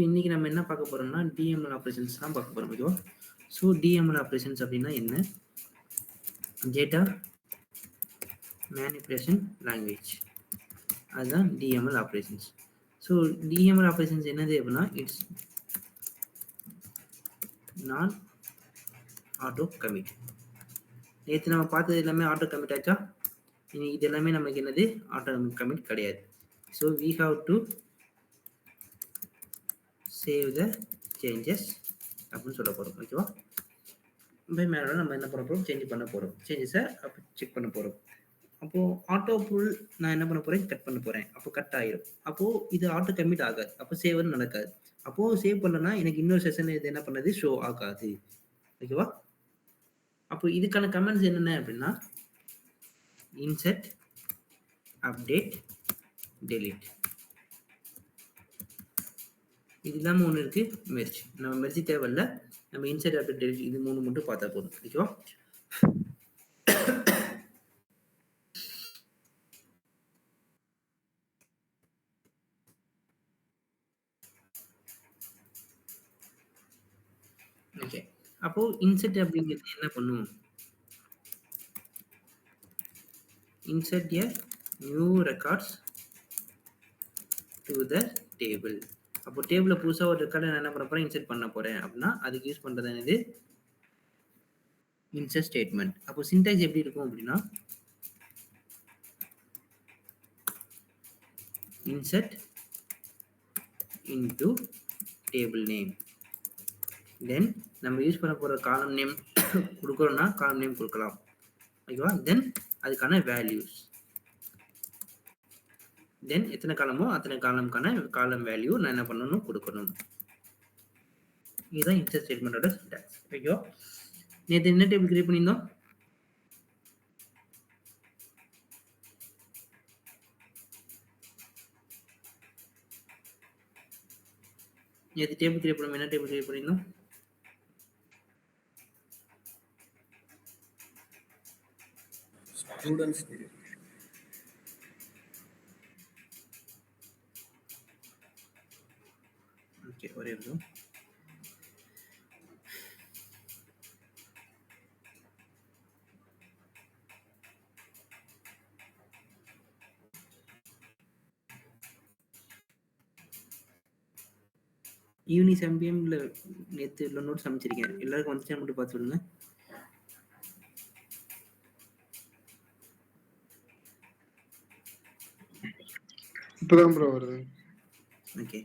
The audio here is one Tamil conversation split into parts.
இன்னைக்கு நம்ம என்ன பார்க்க போறோம்னா டிஎம்எல் ஆப்ரேஷன்ஸ் தான் பார்க்க போறோம். ஓகேவா? ஸோ டிஎம்எல் ஆப்ரேஷன்ஸ் அப்படின்னா என்ன? டேட்டா மேனிபுலேஷன் லாங்குவேஜ், அதுதான் DML operations. So DML operations என்னது அப்படின்னா இட்ஸ் நான் ஆட்டோ கமிட். நேற்று நம்ம பார்த்தது எல்லாமே ஆட்டோ கமிட் ஆச்சா? இது எல்லாமே நமக்கு என்னது ஆட்டோ கமிட் கிடையாது. So we have to save the changes அப்படின்னு சொல்ல போகிறோம். ஓகேவா? பை மேலே நம்ம என்ன பண்ண போகிறோம், சேஞ்ச் பண்ண போகிறோம், சேஞ்சஸை அப்போ செக் பண்ண போகிறோம். அப்போது ஆட்டோ புல் நான் என்ன பண்ண போகிறேன், கட் பண்ண போகிறேன். அப்போ கட் ஆகிடும். அப்போது இது ஆட்டோ கமிட் ஆகாது, அப்போ சேவ்னு நடக்காது. அப்போது சேவ் பண்ணலன்னா எனக்கு இன்னொரு செஷன் இது என்ன பண்ணது ஷோ ஆகாது. ஓகேவா? அப்போ இதுக்கான கமெண்ட்ஸ் என்னென்ன அப்படின்னா இன்செர்ட், அப்டேட், டெலீட். இது இல்லாமல் ஒன்று இருக்குது மெர்ஜ். நம்ம மெர்ஜ் தேவையில்ல, நம்ம இன்செர்ட், அப்டேட், டெலீட் இது 3 மட்டும் பார்த்தா போதும். ஓகேவா? ஓகே. அப்போ இன்செர்ட் அப்படிங்கிறது என்ன பண்ணும்? Insert a new records to the table. அப்போ டேபிளில் புதுசாக ஒரு ரெக்கார்டை நான் என்ன பண்ண போகிறேன், இன்செர்ட் பண்ண போகிறேன் அப்படின்னா அதுக்கு யூஸ் பண்ணுறது என்னது இன்செர்ட் ஸ்டேட்மெண்ட். அப்போ சின்டாக்ஸ் எப்படி இருக்கும் அப்படின்னா இன்செர்ட் இன்டு டேபிள் நேம், தென் நம்ம யூஸ் பண்ண போகிற காலம் நேம் கொடுக்குறோம்னா காலம் நேம் கொடுக்கலாம். ஓகேவா? தென் அதுக்கான வேல்யூஸ், தென் எத்தனை காலமோ அத்தனை காலம்கான காலம் வேல்யூ நான் என்ன பண்ணணும் கொடுக்கணும். இதுதான் இன்செர்ட் ஸ்டேட்மெண்டோட சின்டாக்ஸ். ஓகேவா? நேற்று என்ன டேபிள் கிரியேட் பண்ணியிருந்தோம்? நேற்று டேபிள் கிரியேட் பண்ணுவோம். என்ன டேபிள் கிரியேட் பண்ணியிருந்தோம்? ஸ்டூடண்ட்ஸ். ஓகே, ஒரே நிமிஷம். ஈவினிங் 7 PM நேற்று உள்ள நோட்ஸ் அமைச்சிருக்கேன். எல்லாருக்கும் வந்துச்சா மட்டும் பார்த்து சொல்லுங்க. இப்பதான் ப்ரோ வருது. ஓகே.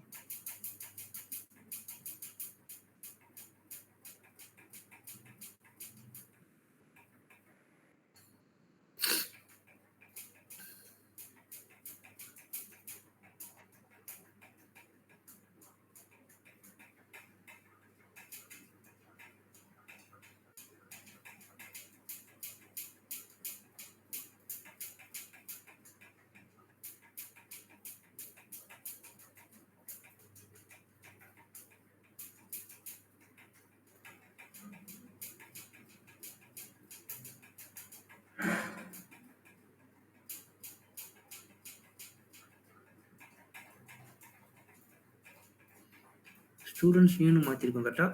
ஸ்டூடெண்ட்ஸ் நியூன்னு மாற்றிருக்கோம் கரெக்டாக.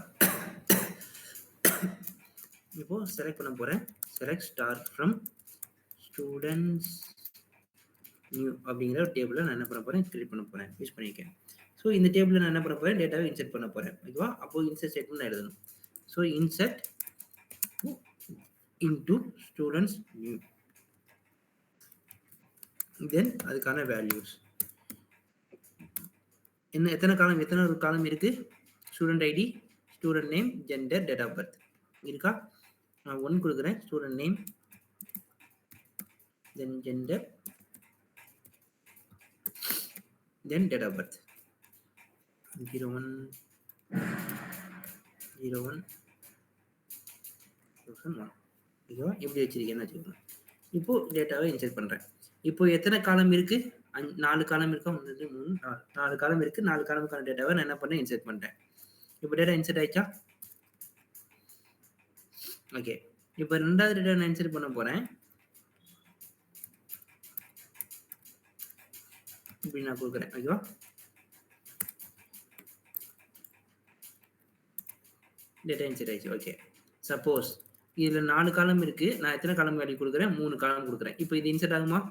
இப்போது செலக்ட் பண்ண போகிறேன். Select star from students new அப்படிங்கிற ஒரு டேபிளை நான் என்ன பண்ண போகிறேன், கிரியேட் பண்ண போகிறேன், யூஸ் பண்ணியிருக்கேன். ஸோ இந்த டேபிளில் நான் என்ன பண்ண போகிறேன், டேட்டாவை இன்செர்ட் பண்ண போகிறேன். ஓகேவா? அப்போது இன்செர்ட் ஸ்டேட்மெண்ட் நான் எழுதணும். So insert into students new, then அதுக்கான வேல்யூஸ் என்ன, எத்தனை காலம், எத்தனை ஒரு காலம் இருக்குது, student ID, student name, gender, date of birth இருக்கா? நான் 1 கொடுக்குறேன், student name, then gender, then date of birth 01/01/2001. ஓகேவா? எப்படி வச்சிருக்கேன்னு வச்சுக்கோங்க. இப்போது டேட்டாவை இன்செர்ட் பண்ணுறேன். இப்போ எத்தனை காலம் இருக்குது, 4 காலம் இருக்கா, 1 2 3 4 காலம் இருக்குது. 4 காலமுக்கான டேட்டாவை நான் என்ன பண்ணேன், இன்செர்ட் பண்ணிட்டேன். இப்போ டேட்டா இன்செர்ட் ஆயிடுச்சா? ஓகே. இப்போ 2வது டேட்டா நான் இன்செர்ட் பண்ண போகிறேன். இப்படி நான் கொடுக்குறேன். ஓகேவா? டேட்டா இன்சர்ட் ஆயிடுச்சு. ஓகே. சப்போஸ் இதுல 4 காலம் இருக்கு. நான் எத்தனை காலம் வேல்யூ குடுக்குறேன்? 3 காலம் குடுக்குறேன். இப்போ இது இன்சர்ட் ஆகுமா?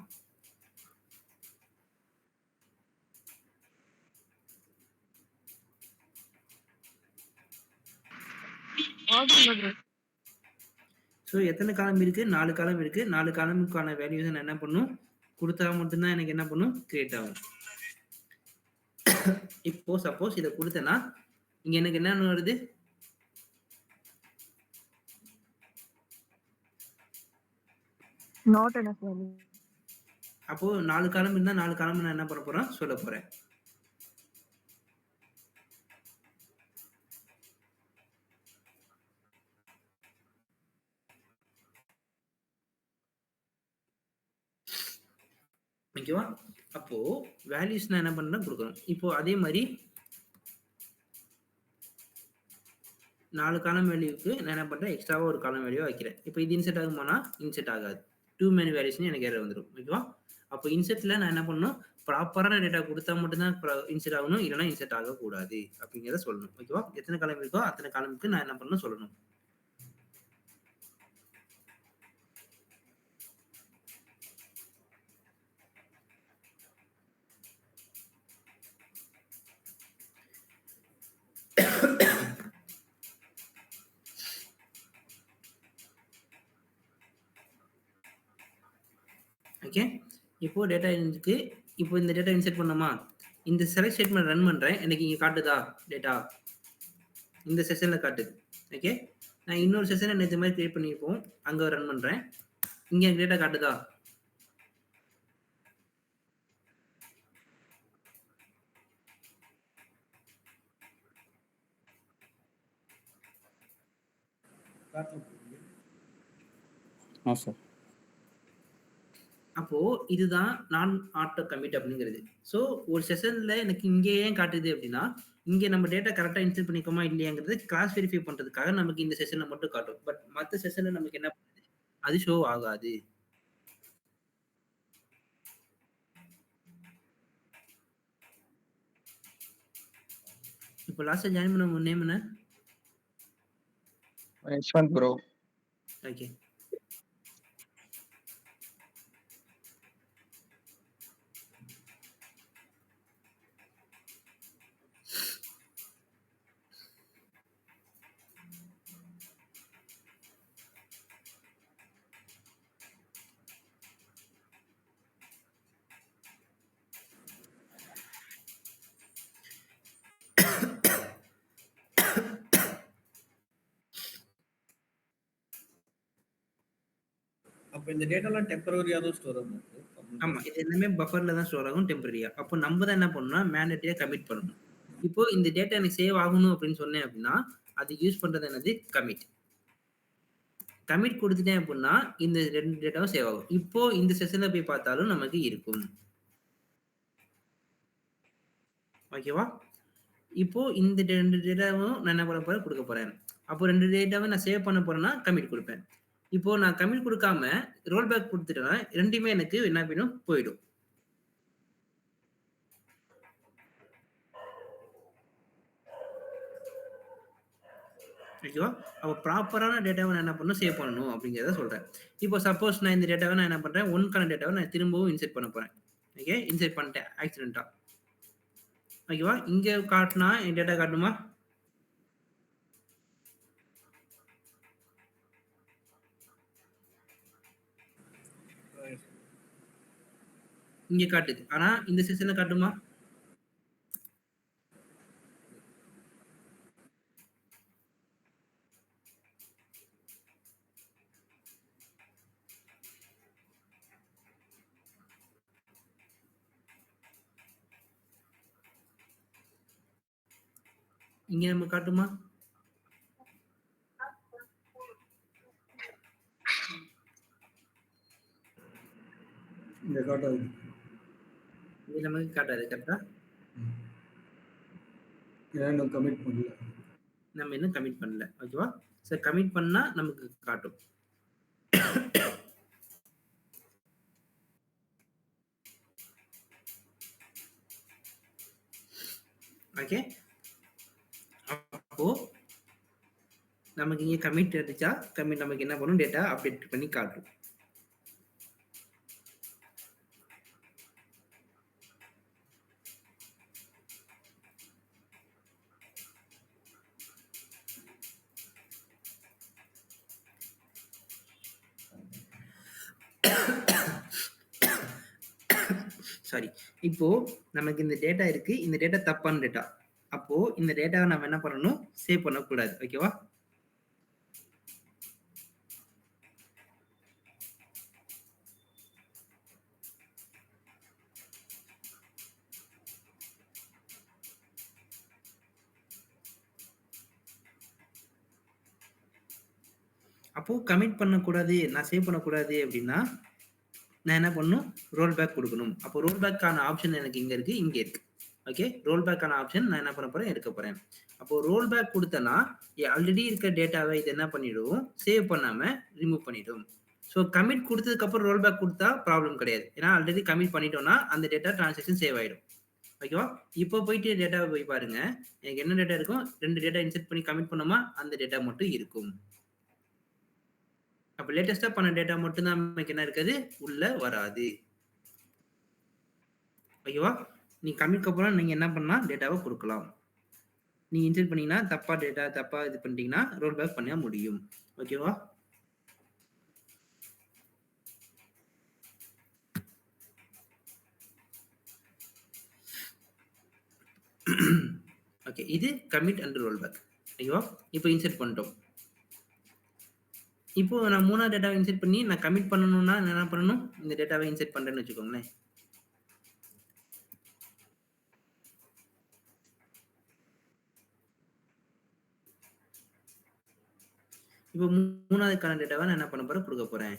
ஸோ எத்தனை காலம் இருக்கு? 4 காலம் இருக்கு. 4 காலமுக்கான வேல்யூஸ நான் என்ன பண்ணும்? குடுத்தா மட்டும் தான் எனக்கு என்ன பண்ணும்? கிரியேட் ஆகும். இப்போ சப்போஸ் இத குடுத்தேன்னா, இங்க எனக்கு என்னன்னு வருது? Not enough value. அப்போ 4 காலம் இருந்தா 4 காலம் நான் என்ன பண்ண போறேன்? சொல்லப் போறேன். ஓகேவா? அப்போ வேல்யூஸ் நான் என்ன பண்றேன்? குடுக்கணும். இப்போ அதே மாரி 4 காலம் வேல்யூக்கு நான் என்ன பண்றேன்? எக்ஸ்ட்ராவா ஒரு காலம் வேல்யூவா வைக்கிறேன். இப்போ இது இன்சர்ட் ஆகுமானா? இன்சர்ட் ஆகாது. டூ மெனி வேல்யூஸ்னு எனக்கு எரர் வந்துரும். ஓகேவா? அப்போ இன்சர்ட்ல நான் என்ன பண்ணணும்? ப்ராப்பரான டேட்டா குடுத்தா மட்டும் தான் இன்சர்ட் ஆகணும். இல்லன்னா இன்சர்ட் ஆகக்கூடாது. அப்படிங்கிறத சொல்லணும். ஓகேவா? எத்தனை காலம் இருக்கோ அத்தனை காலமுக்கு நான் என்ன பண்ணணும்? சொல்லணும். ஓகே. இப்போ டேட்டா இருக்கு. இப்போ இந்த டேட்டா இன்சர்ட் பண்ணோமா? இந்த செலக்ட் ஸ்டேட்மெண்ட் ரன் பண்றேன். எனக்கு இங்க காட்டுதா டேட்டா? இந்த செஷன்ல காட்டுது. ஓகே. நான் இன்னொரு செஷனை நேத்து மாதிரி கிரியேட் பண்ணியிருப்போம். அங்க ரன் பண்றேன். இங்க எனக்கு டேட்டா காட்டுதா? சார். அப்போ இதுதான் நான் ஆட்டோ கமிட் அப்படிங்கிறது. ஸோ ஒரு செஷன்ல எனக்கு இங்கே ஏன் காட்டுது அப்படின்னா, இங்க நம்ம டேட்டா கரெக்டா இன்சர்ட் பண்ணிருக்கோமா இல்லையாங்கிறது கிராஸ் வெரிஃபை பண்றதுக்காக நமக்கு இந்த செஷன்ல மட்டும் காட்டும். பட் மத்த செஷன்ல நமக்கு என்ன பண்ணுது? அது ஷோ ஆகாது. இப்போ லாஸ்டா ஜாயின் பண்ண உங்க நேம் என்ன? யஷ்வந்த் ப்ரோ. ஓகே. அப்ப இந்த டேட்டாலாம் டெம்பரரியா தான் ஸ்டோர் ஆகும். ஆமா. இது எல்லாமே பஃபர்ல தான் ஸ்டோர் ஆகும் டெம்பரரியா. அப்போ நம்ம தான் என்ன பண்ணணும்னா மேண்டேட்டரியா கமிட் பண்ணணும். இப்போ இந்த டேட்டா எனக்கு சேவ் ஆகணும் அப்படின்னு சொன்னேன் அப்படின்னா, அது யூஸ் பண்றது என்னது? கமிட். கமிட் குடுத்துட்டேன் அப்படின்னா, இந்த 2 டேட்டாவும் சேவ் ஆகும். இப்போ இந்த செஷன்ல போய் பார்த்தாலும் நமக்கு இருக்கும். ஓகேவா? இப்போ இந்த 2 டேட்டாவும் நான் என்ன பண்ண போறேன்? குடுக்க போறேன். அப்போ 2 டேட்டாவ நான் சேவ் பண்ண போறேன்னா, கமிட் குடுப்பேன். இப்போ நான் கமிட் குடுக்காம ரோல் பேக் குடுத்துட்டேன்னா, 2மே எனக்கு என்ன பண்ணும்? போயிடும். ஓகேவா? அப்போ ப்ராப்பரான டேட்டாவ நான் என்ன பண்ணணும்? சேவ் பண்ணணும் அப்படிங்கிறத சொல்றேன். இப்போ சப்போஸ் நான் இந்த டேட்டாவ நான் என்ன பண்றேன்? 1க்கான டேட்டாவ நான் திரும்பவும் இன்சர்ட் பண்ண போறேன். ஓகே. இன்சர்ட் பண்ணிட்டேன் ஆக்சிடென்ட்டா. ஓகேவா? இங்க காட்டுனா என் டேட்டா காட்டுமா? இங்க காட்டுது. ஆனா இந்த செஷன்ல காட்டுமா? இங்க நம்ம காட்டுமா? இந்த காட்டாது. இது நமக்கு காட்டாது. கரெக்ட்டா? ஏன்னா நான் கமிட் பண்ணல. நம்ம இன்னும் கமிட் பண்ணல. ஓகேவா? சோ கமிட் பண்ணா நமக்கு காட்டும். ஓகே. அப்போ நமக்கு இங்கே கமிட் இருந்துச்சா, கமிட் நமக்கு என்ன பண்ணும், டேட்டா அப்டேட் பண்ணி காட்டும். சாரி. இப்போ நமக்கு இந்த டேட்டா இருக்கு, இந்த டேட்டா தப்பான டேட்டா. அப்போ இந்த டேட்டாவை நம்ம என்ன பண்ணணும், சேவ் பண்ணக்கூடாது. ஓகேவா? அப்போ கமிட் பண்ணக்கூடாது, நான் சேவ் பண்ணக்கூடாது அப்படின்னா நான் என்ன பண்ணணும், ரோல் பேக் கொடுக்கணும். அப்போ ரோல் பேக்கான ஆப்ஷன் எனக்கு இங்க இருக்கு, இங்க இருக்கு. ஓகே, ரோல் பேக்கான ஆப்ஷன் நான் என்ன பண்ண போறேன், எடுக்க போறேன். அப்போ ரோல் பேக் கொடுத்தனா ஆல்ரெடி இருக்க டேட்டாவை இது என்ன பண்ணிடும், சேவ் பண்ணாம ரிமூவ் பண்ணிடும். ஸோ கமிட் கொடுத்ததுக்கு அப்புறம் ரோல் பேக் கொடுத்தா ப்ராப்ளம் கிடையாது. ஏன்னா ஆல்ரெடி கமிட் பண்ணிட்டோம்னா அந்த டேட்டா டிரான்சாக்ஷன் சேவ் ஆயிடும். ஓகேவா? இப்போ போயிட்டு டேட்டாவை போய் பாருங்க, எனக்கு என்ன டேட்டா இருக்கும், 2 டேட்டா இன்செர்ட் பண்ணி கமிட் பண்ணோமா, அந்த டேட்டா மட்டும் இருக்கும். அப்ப லேட்டஸ்டா பண்ண டேட்டா மட்டும் தான் நமக்கு என்ன இருக்காது, உள்ள வராது. ஓகேவா? நீ கமிட்க்கு அப்புறம் நீங்க என்ன பண்ணலாம், டேட்டாவை கொடுக்கலாம். நீங்க இன்செர்ட் பண்ணீங்கன்னா தப்பா இது பண்ணிட்டீங்கன்னா ரோல் பேக் பண்ண முடியும். ஓகேவா? ஓகே, இது கமிட் அண்ட் ரோல் பேக். ஓகேவா? இப்போ இன்செர்ட் பண்ணிட்டோம். இப்போ நான் 3வது டேட்டாவை இன்செர்ட் பண்ணி நான் கமிட் பண்ணணும்னா என்ன பண்ணணும், இந்த டேட்டாவை இன்செர்ட் பண்றேன்னு வச்சுக்கோங்களேன். இப்போ 3வதுக்கான டேட்டாவை நான் என்ன பண்ண போறேன், கொடுக்க போறேன்.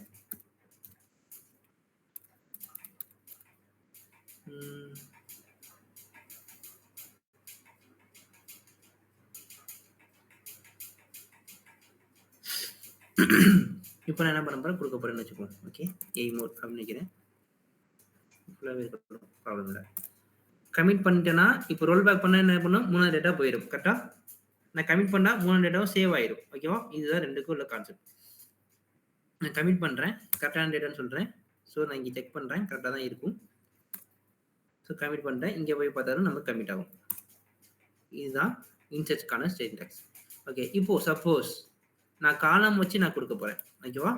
இப்போ நான் என்ன பண்ண போறேன், கொடுக்க போறேன்னு வச்சுக்கோங்க. ஓகே, எய் மோட் அப்படின்னு நினைக்கிறேன். ப்ராப்ளம் இல்லை. கமிட் பண்ணிட்டேன்னா இப்போ ரோல் பேக் பண்ண என்ன பண்ணும், 3வது டேட்டா போயிடும். கரெக்டா? நான் கமிட் பண்ணா 3வது டேட்டாவும் சேவ் ஆயிடும். ஓகேவா? இதுதான் ரெண்டுக்கும் உள்ள கான்செப்ட். நான் கமிட் பண்றேன், கரெக்டான டேட்டான்னு சொல்றேன். ஸோ நான் இங்கே செக் பண்றேன், கரெக்டாக தான் இருக்கும். ஸோ கமிட் பண்றேன், இங்கே போய் பார்த்தாலும் நமக்கு கமிட் ஆகும். இதுதான் இன்செர்ட்கான சின்டாக்ஸ். ஓகே, இப்போ சப்போஸ் நான் காலம் வச்சு நான் கொடுக்க போறேன். ஓகேவா?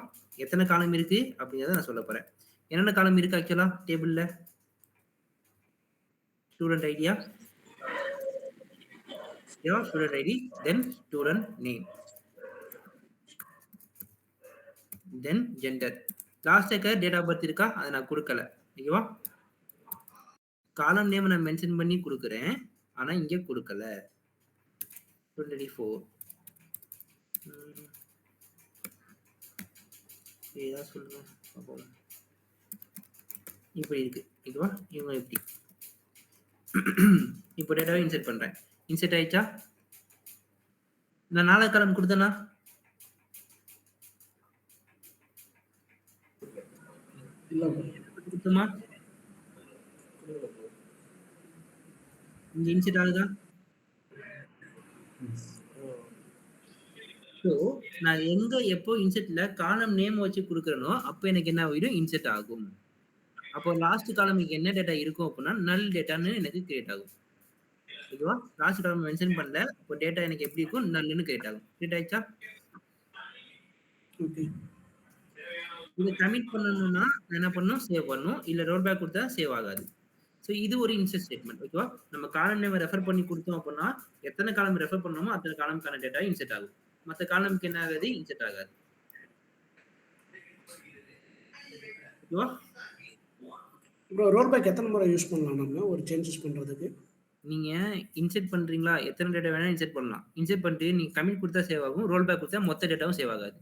எத்தனை காலம் இருக்கு அப்படிங்கிறத நான் சொல்ல போறேன். என்னென்ன காலம் இருக்கு ஆக்சுவலா டேபிள்ல? Student idea, student ID, then student name, then gender. Last date of birth இருக்கா, அதை நான் கொடுக்கல. ஓகேவா? காலம் நேம் நான் மென்ஷன் பண்ணி கொடுக்குறேன், ஆனா இங்க கொடுக்கல. 24 ஏதா சொல்லுங்க பாப்போம். இப்படி இருக்கு. ஓகேவா? இவங்க இப்படி. இப்போ டேட்டாவை இன்செர்ட் பண்றேன். இன்செர்ட் ஆயிடுச்சா? நான் 4வது காலம் கொடுத்தேனா? கொடுத்தோமா? இங்க இன்செர்ட் ஆகுதா? ஸோ நான் எங்க எப்போ இன்செர்ட்ல காலம் நேம் வச்சு கொடுக்குறேனோ அப்போ எனக்கு என்ன ஆகிடும், இன்செர்ட் ஆகும். அப்போ லாஸ்ட் காலமுக்கு என்ன டேட்டா இருக்கும் அப்படின்னா நல் டேட்டான்னு எனக்கு கிரியேட் ஆகும். ஓகேவா? லாஸ்ட் காலம் மென்ஷன் பண்ணல, இப்போ டேட்டா எனக்கு எப்படி இருக்கும், நல்லுன்னு கிரியேட் ஆகும். கிரியேட் ஆயிடுச்சா? ஓகே. இதை கமிட் பண்ணணும்னா என்ன பண்ணணும், சேவ் பண்ணணும். இல்லை ரோல் பேக் கொடுத்தா சேவ் ஆகாது. ஸோ இது ஒரு இன்செர்ட் ஸ்டேட்மெண்ட். ஓகேவா? நம்ம காலம் நேம் ரெஃபர் பண்ணி கொடுத்தோம் அப்படின்னா எத்தனை காலம் ரெஃபர் பண்ணணுமோ அத்தனை காலமுக்கான டேட்டா இன்செர்ட் ஆகும். மற்ற காலமுக்கு என்ன ஆகாது, இன்செர்ட் ஆகாது. ஓகேவா? ப்ரோ ரோல் பேக் எத்தனை முறை யூஸ் பண்ணலாம் நம்ம ஒரு சேஞ்சஸ் பண்றதுக்கு? நீங்க இன்செர்ட் பண்றீங்களா, எத்தனை டேட்டா வேணா இன்செர்ட் பண்ணலாம். இன்செர்ட் பண்ணிட்டு நீங்க கமிட் கொடுத்தா சேவ் ஆகும், ரோல் பேக் கொடுத்தா மொத்த டேட்டாவும் சேவ் ஆகாது.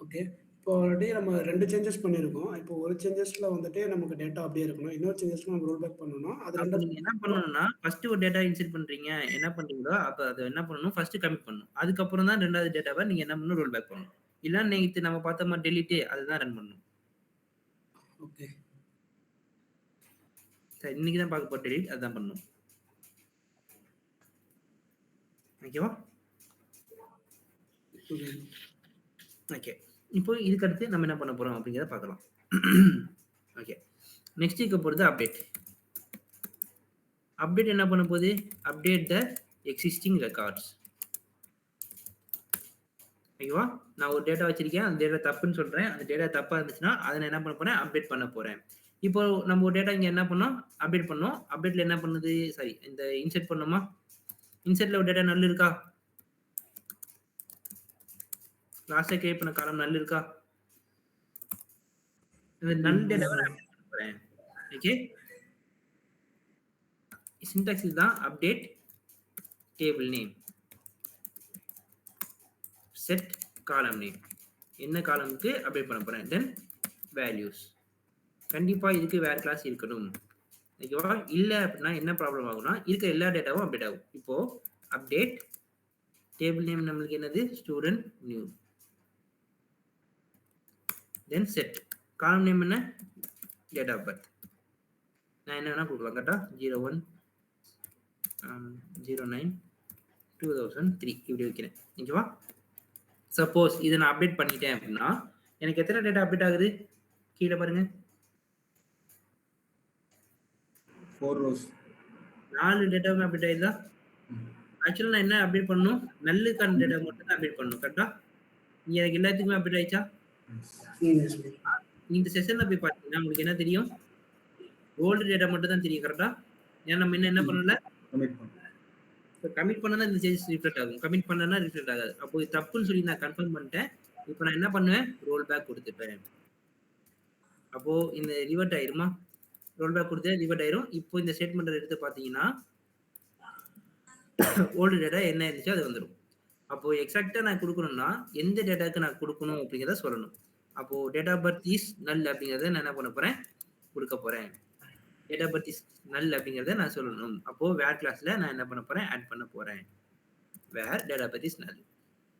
ஓகே. இப்போ ஆல்ரெடி நம்ம 2 சேஞ்சஸ் பண்ணியிருக்கோம். இப்போ ஒரு சேஞ்சஸ்ல வந்துட்டு நமக்கு டேட்டா அப்படியே இருக்கணும். இன்னொரு சேஞ்சஸ்ல நம்ம ரோல் பேக் பண்ணணும். அது அப்ப நீங்க என்ன பண்ணணும்னா ஃபர்ஸ்ட் ஒரு டேட்டா இன்செர்ட் பண்றீங்க, என்ன பண்றீங்களோ அப்ப அதை என்ன பண்ணணும், ஃபர்ஸ்ட் கமிட் பண்ணணும். அதுக்கப்புறம் தான் 2வது டேட்டாவை நீங்க என்ன பண்ணணும், ரோல் பேக் பண்ணணும். இல்ல நேத்து நம்ம பார்த்த மாதிரி டெலிட் அதுதான் ரன் பண்ணணும். ஓகே. சரி, இன்னைக்கு தான் பார்க்க போற டெலிட் அதான் பண்ணணும். ஓகேவா? ஓகே. இப்போ இதுக்கு அடுத்து நம்ம என்ன பண்ண போறோம் அப்படிங்கிறத பார்க்கலாம். ஓகே. நெக்ஸ்ட் இருக்க போறது அப்டேட். அப்டேட் என்ன பண்ண போகுது? அப்டேட் த எக்ஸிஸ்டிங் ரெக்கார்ட்ஸ். ஓகேவா? நான் ஒரு டேட்டா வச்சிருக்கேன். அந்த டேட்டா தப்புன்னு சொல்றேன். அந்த டேட்டா தப்பா இருந்துச்சுன்னா அதை நான் என்ன பண்ண போறேன்? அப்டேட் பண்ண போறேன். இப்போ நம்ம ஒரு டேட்டா இங்க என்ன பண்ணோம்? அப்டேட் பண்ணோம். அப்டேட்ல என்ன பண்ணுது? சாரி, இந்த இன்சர்ட் பண்ணோமா? இன்சர்ட்ல ஒரு டேட்டா நல் இருக்கா? லாஸ்டா கிரியேட் பண்ண காலம் நல் இருக்கா? இந்த நல் டேட்டாவை நான் அப்டேட் பண்ண போறேன். ஓகே. சின்டாக்ஸ் இதுதான். Update table name, set column name. என்ன காலமுக்கு அப்டேட் பண்ண போறேன்? தென் வேல்யூஸ். கண்டிப்பா இதுக்கு வேற கிளாஸ் இருக்கணும். ஓகேவா? இல்ல அப்படின்னா என்ன ப்ராப்ளம் ஆகும்னா இருக்க எல்லா டேட்டாவும் அப்டேட் ஆகும். இப்போ அப்டேட் டேபிள் நேம் நம்மளுக்கு என்னது? Student new. Then set column name என்ன? Date of birth. நான் என்ன வேணா கொடுக்கலாம். கரெக்டா? 01 09 2003 இப்படி வைக்கிறேன். ஓகேவா? சப்போஸ் இதை நான் அப்டேட் பண்ணிட்டேன் அப்படின்னா எனக்கு எத்தனை டேட்டா அப்டேட் ஆகுது? கீழே பாருங்க. 4 rows. 4 டேட்டாவுமே அப்டேட் ஆயிருதா? ஆக்சுவலா நான் என்ன அப்டேட் பண்ணணும்? நல்லுக்கான டேட்டா மட்டும் தான் அப்டேட் பண்ணணும். கரெக்டா? இங்க எனக்கு எல்லாத்துக்குமே அப்டேட் ஆயிடுச்சா? இந்த செஷன்ல போய் பார்த்தீங்கன்னா உங்களுக்கு என்ன தெரியும்? ஓல்டு டேட்டா மட்டும் தான் தெரியும். கரெக்டா? ஏன்னா நம்ம என்ன பண்ணல? கமிட் பண்ணா இந்த சேஞ்சஸ் ரிஃப்ளெக்ட் ஆகும். கமிட் பண்ணனா ரிஃப்ளெக்ட் ஆகாது. அப்போ இது தப்புன்னு சொல்லி நான் கன்ஃபார்ம் பண்ணிட்டேன். இப்போ நான் என்ன பண்ணுவேன்? ரோல் பேக் கொடுத்துப்பேன். அப்போ இந்த ரிவர்ட் ஆயிருமா? ரோல் பேக் கொடுத்து ரிவர்ட் ஆயிரும். இப்போ இந்த ஸ்டேட்மெண்ட் எடுத்து பார்த்தீங்கன்னா ஓல்டு டேட்டா என்ன இருந்துச்சோ அது வந்துடும். அப்போ எக்ஸாக்டா நான் கொடுக்கணும்னா எந்த டேட்டாக்கு நான் கொடுக்கணும் அப்படிங்கிறத சொல்லணும். அப்போ டேட் ஆஃப் பர்த் இஸ் நல் அப்படிங்கிறத நான் என்ன பண்ண போறேன்? கொடுக்க போறேன். டேட் ஆஃப் பர்த் இஸ் நல் அப்படிங்கிறத நான் சொல்லணும். அப்போ வேர் கிளாஸ்ல நான் என்ன பண்ண போறேன்? ஆட் பண்ண போறேன். Where date of birth is null.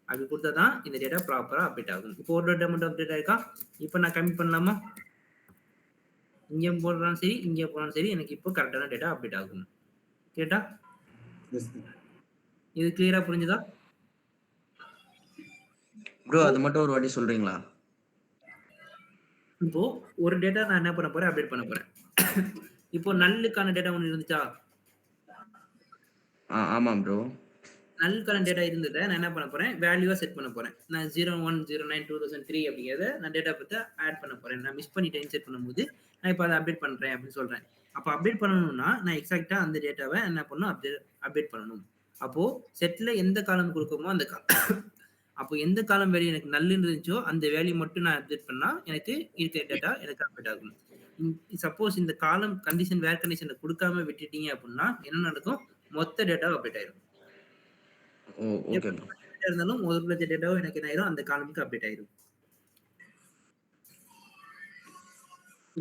அப்படி கொடுத்தா தான் இந்த டேட்டா ப்ராப்பரா அப்டேட் ஆகும். இப்போ ஒரு டேட்டா மட்டும் அப்டேட் ஆயிருக்கா? இப்போ நான் கமிட் பண்ணலாமா? இங்கே போடுறாலும் சரி, இங்கே போனாலும் சரி, எனக்கு இப்போ கரெக்டான டேட்டா அப்டேட் ஆகும். கேட்டா? இது கிளியரா புரிஞ்சுதா? ப்ரோ அது மட்டும் ஒரு வாட்டி சொல்றீங்களா? இப்போ ஒரு டேட்டா நான் என்ன பண்ண போறேன்? அப்டேட் பண்ண போறேன். இப்போ நல்லுக்கான டேட்டா ஒன்று இருந்துச்சா? ஆமா ப்ரோ. நல்லுக்கான டேட்டா இருந்ததை நான் என்ன பண்ண போறேன்? வேல்யூவா செட் பண்ண போறேன். நான் 01092003 அப்படிங்கிறத நான் டேட்டா பத்தி ஆட் பண்ண போறேன். நான் மிஸ் பண்ணிட்டேன் இன்சர்ட் பண்ணும்போது நான் இப்போ அதை அப்டேட் பண்றேன் அப்படின்னு சொல்றேன். அப்போ அப்டேட் பண்ணணும்னா நான் எக்ஸாக்டா அந்த டேட்டாவை என்ன பண்ணணும்? அப்டேட் பண்ணணும். அப்போ செட்ல எந்த காலம் கொடுக்குமோ அந்த அப்போ எந்த காலம் வேல்யூ எனக்கு நல்லுன்னு இருந்துச்சோ அந்த வேல்யூ மட்டும் நான் அப்டேட் பண்ணா எனக்கு இருக்கிற டேட்டா எனக்கு அப்டேட் ஆகும். சப்போஸ் இந்த காலம் கண்டிஷன் வேர் கண்டிஷனை கொடுக்காம விட்டுட்டீங்க அப்படின்னா என்ன நடக்கும்? மொத்த டேட்டா அப்டேட் ஆயிடும். Okay bro. இருந்தாலும் ஒரு லட்சம் டேட்டாவும் எனக்கு என்ன ஆயிரும்? அந்த காலமுக்கு அப்டேட் ஆயிடும்.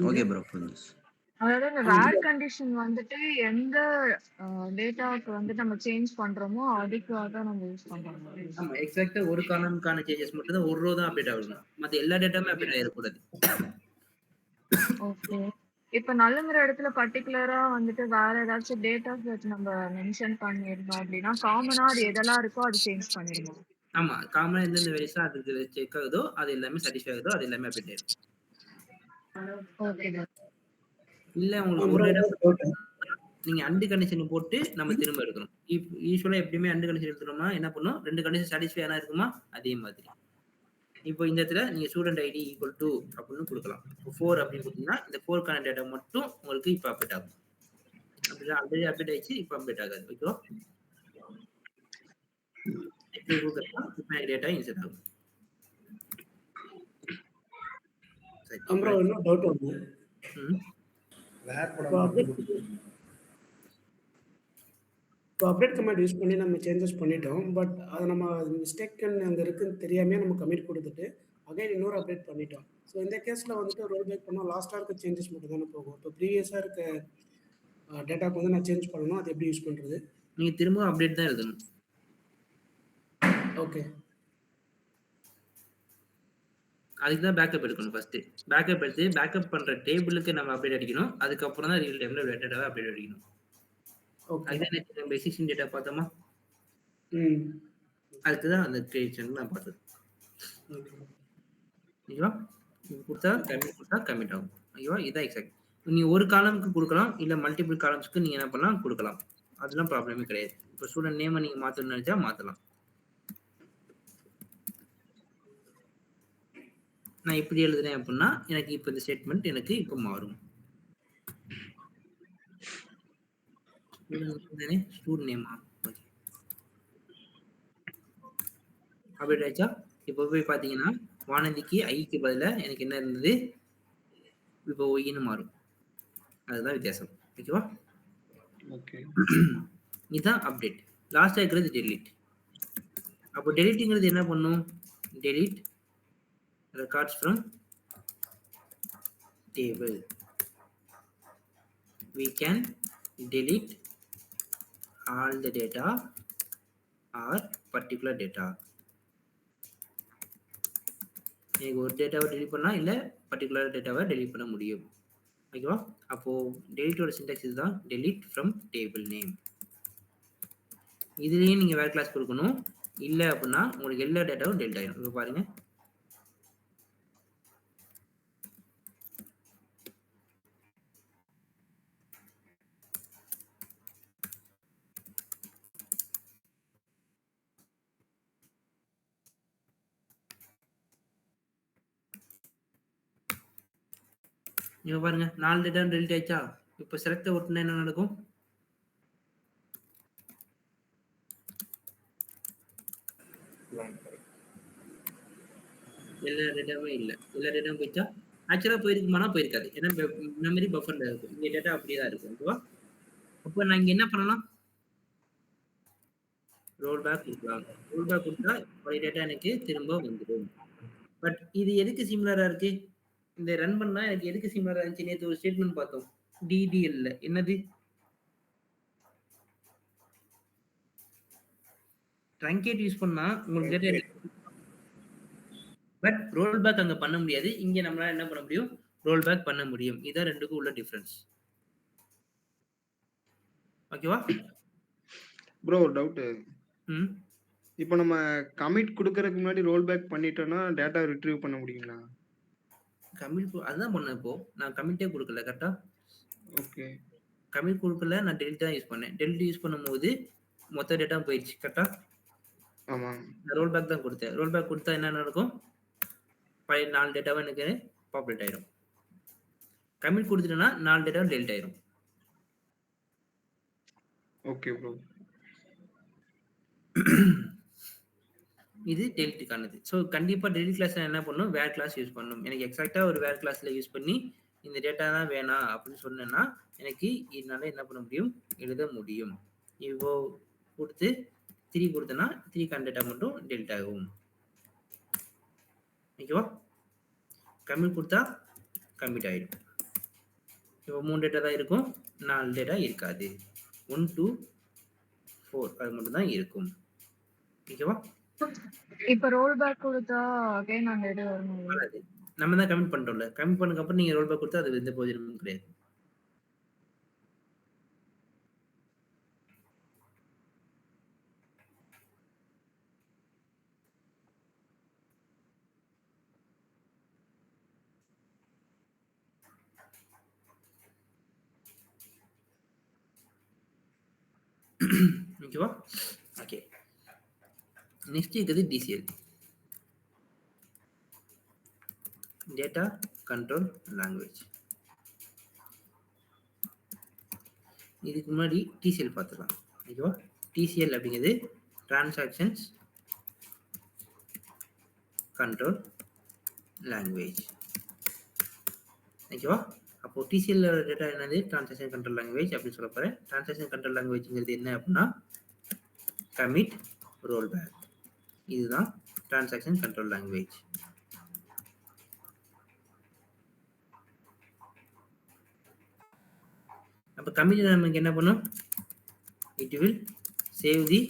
ஓகே ப்ரோ புரிஞ்சுச்சு. அதாவது இந்த வேர் கண்டிஷன் வந்துட்டு எந்த டேட்டாவுக்கு வந்து நம்ம சேஞ்ச் பண்றோமோ அதுக்காக நம்ம யூஸ் பண்றோம். ஆமா, எக்ஸாக்ட்டா ஒரு காலமுக்கான சேஞ்சஸ் மட்டும் தான் ஒரு ரோ தான் அப்டேட் ஆகும். மத்த எல்லா டேட்டாவுமே அப்டேட் ஆயிடக்கூடாது. ஓகே. இப்ப நல்லங்கிற இடத்துல பர்டிகுலரா வந்துட்டு வேற ஏதாச்சும் டேட்டா செட் நம்ம மென்ஷன் பண்ணிருந்தோம் அப்படின்னா காமனா அது எதெல்லாம் இருக்கோ அது சேஞ்ச் பண்ணிடுவோம். ஆமா, காமனா எந்தெந்த வேல்யூஸ் அதுக்கு செக் ஆகுதோ அது எல்லாமே சாட்டிஸ்ஃபை ஆகுதோ அது எல்லாமே அப்டேட் ஆயிடும். ஓகே. இல்ல உங்களுக்கு ஒரு டேட்டா நீங்க அண்ட் கண்டிஷன் போட்டு நம்ம திரும்ப எடுக்கணும். யூசுவலா எப்படியுமே அண்ட் கண்டிஷன் எடுத்துட்டோம்னா என்ன பண்ணும்? 2 கண்டிஷன் சாட்டிஸ்ஃபை ஆனா இருக்குமா? அதே மாதிரி. இப்போ இந்த இடத்துல நீங்க ஸ்டூடெண்ட் ஐடி ஈக்குவல் டு அப்படின்னு கொடுக்கலாம். 4 அப்படின்னு கொடுத்தீங்கன்னா இந்த 4க்கான டேட்டா மட்டும் உங்களுக்கு இப்போ அப்டேட் ஆகும். அப்படிதான் ஆல்ரெடி அப்டேட் ஆயிடுச்சு, இப்போ அப்டேட் ஆகாது. ஓகேவா? இப்படி கொடுத்தா இப்போ டேட்டா இன்சர்ட் ஆகும். சரி. அப்புறம் இன்னும் டவுட் வந்து இப்போ அப்டேட் கமெண்ட் யூஸ் பண்ணி நம்ம சேஞ்சஸ் பண்ணிட்டோம். பட் அது நம்ம மிஸ்டேக் அங்கே இருக்குன்னு தெரியாமே நம்ம கமிட் கொடுத்துட்டு அகைன் இன்னொரு அப்டேட் பண்ணிட்டோம். ஸோ இந்த கேஸில் வந்துட்டு ரோல் பேக் பண்ணால் லாஸ்ட்டாக இருக்க சேஞ்சஸ் மட்டும் தானே போகும். இப்போ ப்ரீவியஸாக இருக்க டேட்டாக்கு வந்து நான் சேஞ்ச் பண்ணணும். அது எப்படி யூஸ் பண்ணுறது? நீங்கள் திரும்ப அப்டேட் தான் எழுதணும். ஓகே. அதுக்கு தான் பேக்கப் எடுக்கணும். ஃபர்ஸ்ட் பேக்கப் எடுத்து பேக்கப் பண்ற டேபிளுக்கு நம்ம அப்டேட் அடிக்கணும். அதுக்கப்புறம் தான் ரியல் டைம்ல டேட்டாவை அப்டேட் அடிக்கணும். ஓகே. அதுதான் நம்ம எக்ஸிஸ்டிங் டேட்டா பார்த்தோமா? ம். அதுக்கு தான் அந்த கிரியேஷன் நான் பார்த்தது. ஓகேவா? இது கொடுத்தா கமிட் கொடுத்தா கமிட் ஆகும். ஓகேவா? இதான் எக்ஸாக்ட். நீ ஒரு காலம்க்கு கொடுக்கலாம், இல்ல மல்டிபிள் காலம்ஸ்க்கு நீங்க என்ன பண்ணலாம் கொடுக்கலாம். அதெல்லாம் ப்ராப்ளமே கிடையாது. இப்போ ஸ்டூடெண்ட் நேமை நீங்க மாத்தணும்னு நினைச்சா மாத்தலாம். நான் இப்படி எழுதுறேன் அப்படின்னா எனக்கு இப்போ இந்த ஸ்டேட்மெண்ட் எனக்கு இப்போ மாறும். ஸ்டூடெண்ட் நேமா அப்படி ஆச்சா? இப்போ போய் பார்த்தீங்கன்னா வானதிக்கு ஐக்கு பதிலாக எனக்கு என்ன இருந்தது, இப்போ ஒய்ன்னு மாறும். அதுதான் வித்தியாசம். ஓகேவா? ஓகே. இதுதான் அப்டேட். லாஸ்டா இருக்கிறது டெலிட். அப்போ டெலிட்ங்கிறது என்ன பண்ணும்? Delete records from table. We can delete all the data or particular data. எனக்கு ஒரு டேட்டாவை டெலிட் பண்ணலாம், இல்லை பர்டிகுலர் டேட்டாவை டெலிட் பண்ண முடியும். ஓகேவா? அப்போ டெலிட்டோட சின்டாக்ஸ் இதுதான், டெலிட் ஃப்ரம் டேபிள் நேம். இதுலேயும் நீங்கள் வேறு கிளாஸ் கொடுக்கணும். இல்லை அப்படின்னா உங்களுக்கு எல்லா டேட்டாவும் டெலிட் ஆகிடும். இப்போ பாருங்க, இப்போ பாருங்க 4 டேட்டா டெலிட் ஆயிடுச்சா? இப்போ செலக்ட் ஒட்டுனா என்ன நடக்கும்? எல்லா டேட்டாவும் இல்லை. எல்லா டேட்டாவும் போயிடுச்சா? ஆக்சுவலாக போயிருக்குமானா போயிருக்காது. ஏன்னா மெமரி பஃபர்ல இருக்கும். இந்த டேட்டா அப்படியே தான் இருக்கும். ஓகேவா? அப்போ நான் இங்கே என்ன பண்ணலாம்? ரோல் பேக் கொடுக்கலாம். ரோல் பேக் கொடுத்தா பழைய டேட்டா எனக்கு திரும்ப வந்துடும். பட் இது எதுக்கு சிமிலரா இருக்கு? இந்த ரன் பண்ணா எனக்கு எதுக்கு சிமிலரா இருந்துச்சு? நேற்று ஒரு ஸ்டேட்மெண்ட் பார்த்தோம், டிடிஎல்ல. என்னது? ட்ரங்கேட் யூஸ் பண்ணா உங்களுக்கு டேட்டா, பட் ரோல் பேக் அங்க பண்ண முடியாது. இங்க நம்மளால என்ன பண்ண முடியும்? ரோல் பேக் பண்ண முடியும். இதான் ரெண்டுக்கும் உள்ள டிஃபரன்ஸ். ஓகேவா? ப்ரோ ஒரு டவுட். இப்போ நம்ம கமிட் கொடுக்கறதுக்கு முன்னாடி ரோல் பேக் பண்ணிட்டோம்னா டேட்டா ரிட்ரீவ் பண்ண முடியுங்களா? கமிட் அதுதான் பண்ணேன். இப்போ நான் கமிட்டே கொடுக்கல. கரெக்டா? ஓகே. கமிட் கொடுக்கல, நான் டெலிட் தான் யூஸ் பண்ணேன். டெலிட் யூஸ் பண்ணும்போது மொத்த டேட்டா போயிடுச்சு. கரெக்டா? ஆமா. நான் ரோல் பேக் தான் கொடுத்தேன். ரோல் பேக் கொடுத்தா என்ன நடக்கும்? பழைய 4 டேட்டாவை எனக்கு பாப்புலேட் ஆயிடும். கமிட் கொடுத்துட்டேன்னா 4 டேட்டாவும் டெலிட் ஆயிடும். Okay bro. இது டெலிட்டுக்கானது. ஸோ கண்டிப்பாக டெலிட் கிளாஸில் என்ன பண்ணணும்? வேர் கிளாஸ் யூஸ் பண்ணணும். எனக்கு எக்ஸாக்டாக ஒரு வேர் கிளாஸில் யூஸ் பண்ணி இந்த டேட்டா தான் வேணாம் அப்படின்னு சொன்னேன்னா எனக்கு இதனால என்ன பண்ண முடியும்? எழுத முடியும். இப்போ கொடுத்து 3 கொடுத்தேன்னா 3 டேட்டா மட்டும் டெலிட் ஆகும். ஓகேவா? கமிட் கொடுத்தா கமிட் ஆகிடும். இப்போ 3 டேட்டா தான் இருக்கும், 4 டேட்டா இருக்காது. 1 2 4 அது மட்டும் தான் இருக்கும். ஓகேவா? இப்ப ரோல் பேக் கொடுத்தா அகைன் அந்த இது வரணும். நம்ம தான் கமிட் பண்றோம்ல. கமிட் பண்ணதுக்கு அப்புறம் நீங்க ரோல் பேக் கொடுத்தா அது எந்த பிரயோஜனமும் கிடையாது. ஓகேவா? ஓகே. நெக்ஸ்ட் இருக்குது டிசிஎல், டேட்டா கண்ட்ரோல் லாங்குவேஜ். இதுக்கு முன்னாடி டிசிஎல் பார்த்துக்கலாம். ஓகேவா? டிசிஎல் அப்படிங்கிறது டிரான்சாக்ஷன்ஸ் கண்ட்ரோல் லாங்குவேஜ். ஓகேவா? அப்போ டிசிஎல் டேட்டா என்னது? டிரான்சாக்ஷன் கண்ட்ரோல் லாங்குவேஜ் அப்படின்னு சொல்ல போறேன். டிரான்சாக்ஷன் கண்ட்ரோல் லாங்குவேஜ்ங்கிறது என்ன அப்படின்னா கமிட் ரோல் பேக். இதுதான் டிரான்சாக்ஷன் கண்ட்ரோல் லாங்குவேஜ். அப்போ கமிட் நமக்கு என்ன பண்ணும்? It will save the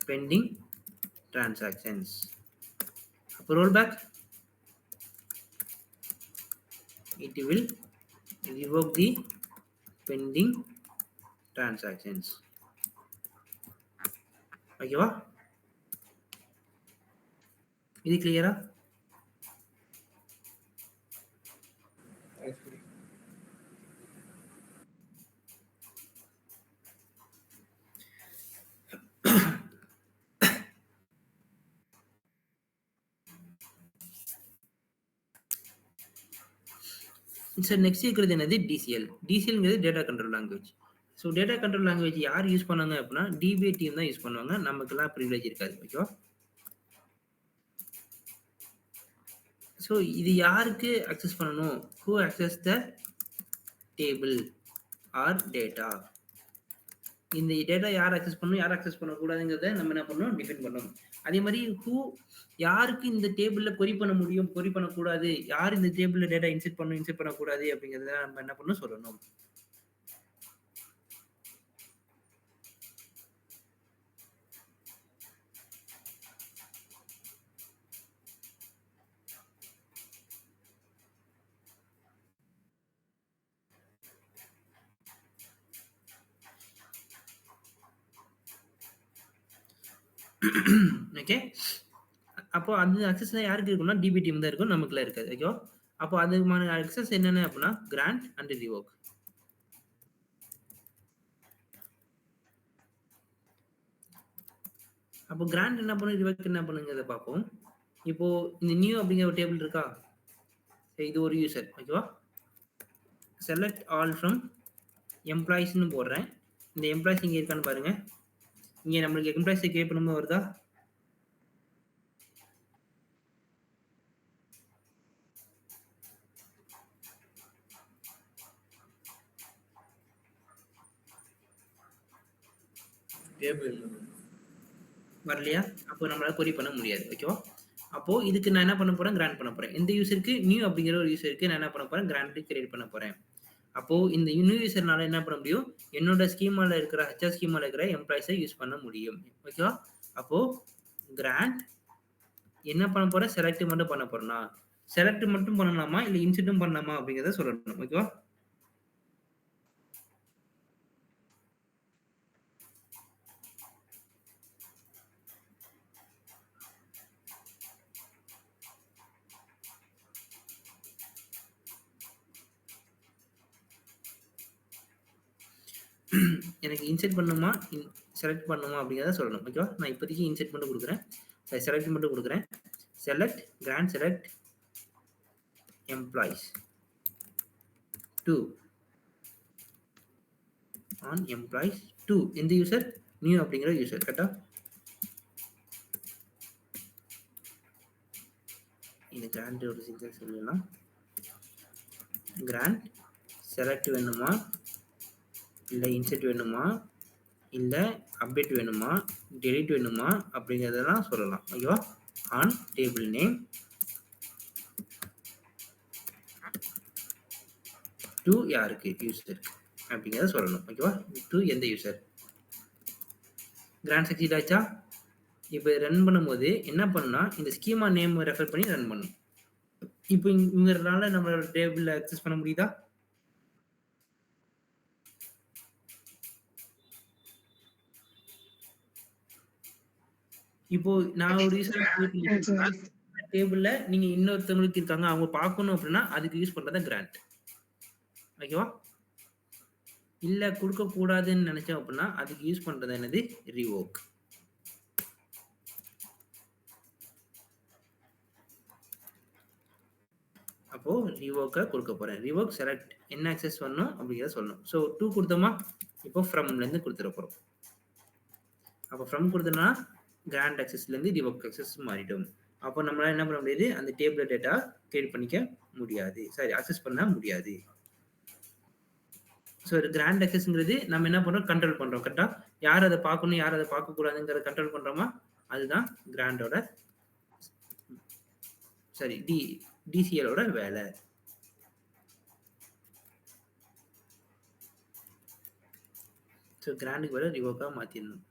pending transactions. அப்போ roll back it will revoke the pending transactions. ஓகேவா? இது கிளியரா? சார் நெக்ஸ்ட் இருக்கிறது என்னது? டிசிஎல். டிசிஎல்ங்கிறது data control language. So data control language யார் யூஸ் பண்ணாங்க அப்படின்னா டிபிஏ டீம் தான் யூஸ் பண்ணுவாங்க. நமக்கெல்லாம் ப்ரிவிலேஜ் இருக்காது. ஓகேவா? ஸோ இது யாருக்கு அக்சஸ் பண்ணணும்? Who access the table or data. இந்த டேட்டா யார் அக்சஸ் பண்ணணும், யார் அக்சஸ் பண்ணக்கூடாதுங்கிறத நம்ம என்ன பண்ணணும்? டிஃபைன் பண்ணணும். அதே மாதிரி யாருக்கு இந்த டேபிள்ல கொரி பண்ண முடியும், கொரி பண்ணக்கூடாது, யார் இந்த டேபிள்ல டேட்டா இன்செர்ட் பண்ணணும், இன்செர்ட் பண்ணக்கூடாது அப்படிங்கிறத நம்ம என்ன பண்ணணும்? சொல்லணும். ஓகே, அப்போ அந்த அக்சஸ் யாருக்கு இருக்கும்னா டிபி டீம் தான் இருக்கும், நமக்குள்ள இருக்காது. ஓகேவா? அப்போ அதுமான அக்சஸ் என்னென்ன அப்படின்னா கிராண்ட் அண்ட் ரிவோக். அப்போ கிராண்ட் என்ன பண்ணும், ரிவோக் என்ன பண்ணுங்கிறத பார்ப்போம். இப்போ இந்த நியூ அப்படிங்கிற ஒரு டேபிள் இருக்கா, இது ஒரு யூசர். ஓகேவா? செலக்ட் ஆல் ஃப்ரம் எம்ப்ளாயிஸ்னு போடுறேன். இந்த எம்ப்ளாயிஸ் இங்கே இருக்கான்னு பாருங்க. இங்கே நம்மளுக்கு எம்ப்ளாயிஸ் கிரியேட் பண்ணும்போது வருதா? வரலையா? அப்போ நம்மளால கொரி பண்ண முடியாது. ஓகேவா? அப்போ இதுக்கு நான் என்ன பண்ண போறேன்? கிராண்ட் பண்ண போறேன். இந்த யூசருக்கு நியூ அப்படிங்கிற ஒரு யூசருக்கு நான் என்ன பண்ண போறேன்? கிராண்ட் கிரியேட் பண்ண போறேன். அப்போ இந்த நியூ யூசர்னால என்ன பண்ண முடியும்? என்னோட ஸ்கீமால இருக்கிற ஹெச்ஆர் ஸ்கீமால இருக்கிற எம்ப்ளாயிஸை யூஸ் பண்ண முடியும். ஓகேவா? அப்போ கிராண்ட் என்ன பண்ண போறேன்? செலக்ட் மட்டும் பண்ண போறேன்னா செலக்ட் மட்டும் பண்ணலாமா இல்ல இன்செர்ட்டும் பண்ணலாமா அப்படிங்கிறத சொல்லணும். ஓகேவா? எனக்கு இன்செர்ட் பண்ணுமா செலக்ட் பண்ணுமா அப்படிங்கிறத சொல்லணும். ஓகேவா? நான் இப்போதைக்கு இன்செர்ட் மட்டும் கொடுக்குறேன், செலக்ட் மட்டும் கொடுக்குறேன். Select grant select employees 2 on employees 2. எந்த யூசர்? நியூ அப்படிங்கிற யூசர். கரெக்டா? இந்த கிராண்ட் ஒரு சிக்னல் சொல்லலாம். கிராண்ட் செலக்ட் வேணுமா இல்லை இன்செர்ட் வேணுமா இல்லை அப்டேட் வேணுமா டெலிட் வேணுமா அப்படிங்கிறதெல்லாம் சொல்லலாம். ஓகேவா? ஆன் டேபிள் நேம் டு யாருக்கு? யூசர் அப்படிங்கிறத சொல்லணும். ஓகேவா? டு எந்த யூசர்? கிராண்ட் சக்சீட் ஆச்சா? இப்போ ரன் பண்ணும்போது என்ன பண்ணுனா இந்த ஸ்கீமா நேம் ரெஃபர் பண்ணி ரன் பண்ணும். இப்போ இங்கிறதுனால நம்மளோட டேபிள்ல அக்சஸ் பண்ண முடியுதா? இப்போ நான் ஒரு யூசர் டேபிள்ல நீங்க இன்னொருத்தவங்களுக்கு இருக்காங்க, அவங்க பார்க்கணும் அப்படின்னா அதுக்கு யூஸ் பண்றதா கிராண்ட். ஓகேவா? இல்ல கொடுக்க கூடாதுன்னு நினைச்சோம் அப்படின்னா அதுக்கு யூஸ் பண்றது என்னது? ரிவோக். அப்போ ரிவோக்கை கொடுக்க போறேன். ரிவோக் செலக்ட் என்ன அக்சஸ் பண்ணணும் அப்படிங்கிறத சொல்லணும். ஸோ 2 கொடுத்தோமா? இப்போ ஃப்ரம்ல இருந்து கொடுத்துட போறோம். அப்போ ஃப்ரம் கொடுத்தோம்னா கிராண்ட் அக்சஸ்ல இருந்து ரிவோக் அக்சஸ் மாறிடும். அப்போ நம்மளால என்ன பண்ண முடியாது? அந்த டேபிள் டேட்டா கிரியேட் பண்ணிக்க முடியாது, சாரி அக்சஸ் பண்ண முடியாது. ஸோ கிராண்ட் அக்சஸ்ங்கிறது நம்ம என்ன பண்றோம்? கண்ட்ரோல் பண்றோம். கரெக்டா? யார் அதை பார்க்கணும், யார் அதை பார்க்க கூடாதுங்கிறத கண்ட்ரோல் பண்றோமா? அதுதான் கிராண்டோட சரி டிசிஎலோட வேலை. ஸோ கிராண்டுக்கு வேலை ரிவோக்கா மாத்திடணும்.